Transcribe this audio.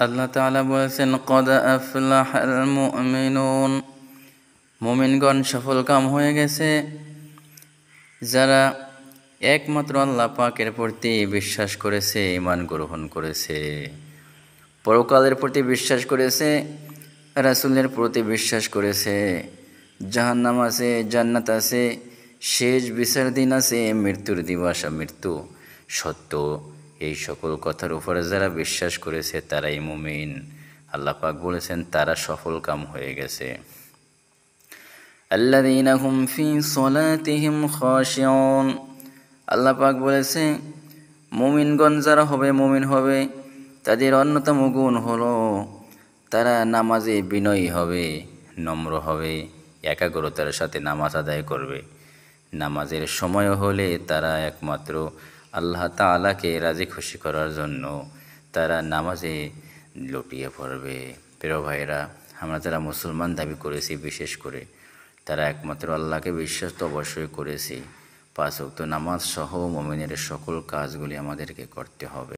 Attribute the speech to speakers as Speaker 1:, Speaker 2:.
Speaker 1: আল্লাহ তাআলা বলেছেন, কদ আফলাহাল মুমিনুন, মুমিনগণ সফলকাম হয়ে গেছে যারা একমাত্র আল্লাহ পাকের প্রতি বিশ্বাস করেছে, ঈমান গ্রহণ করেছে, পরকালের প্রতি বিশ্বাস করেছে, রাসূলের প্রতি বিশ্বাস করেছে, জাহান্নাম আছে, জান্নাত আছে, শেষ বিচার দিন আছে, মৃত্যুর দিবস, মৃত্যু সত্য, এই সকল কথার উপরে যারা বিশ্বাস করেছে তারাই মুমিন। আল্লাহ পাক বলেছেন তারা সফলকাম হয়ে গেছে। আল্লাযীনা হুম ফি সলাতিহিম খাশিউন, আল্লাহ পাক বলেছে মুমিনগণ যারা হবে, মুমিন হবে, তাদের অন্যতম গুণ হলো তারা নামাজে বিনয়ী হবে, নম্র হবে, একাগ্রতার সাথে নামাজ আদায় করবে। নামাজের সময় হলে তারা একমাত্র আল্লাহ তাআলাকে রাজি খুশি করার জন্য তারা নামাজে লুটিয়ে পড়বে। প্রিয় ভাইরা, আমরা যারা মুসলমান দাবি করেছি, বিশেষ করে তারা একমাত্র আল্লাহকে বিশ্বাস তো অবশ্যই করেছি, 5 ওয়াক্ত নামাজ সহ মুমিনের সকল কাজগুলি আমাদেরকে করতে হবে।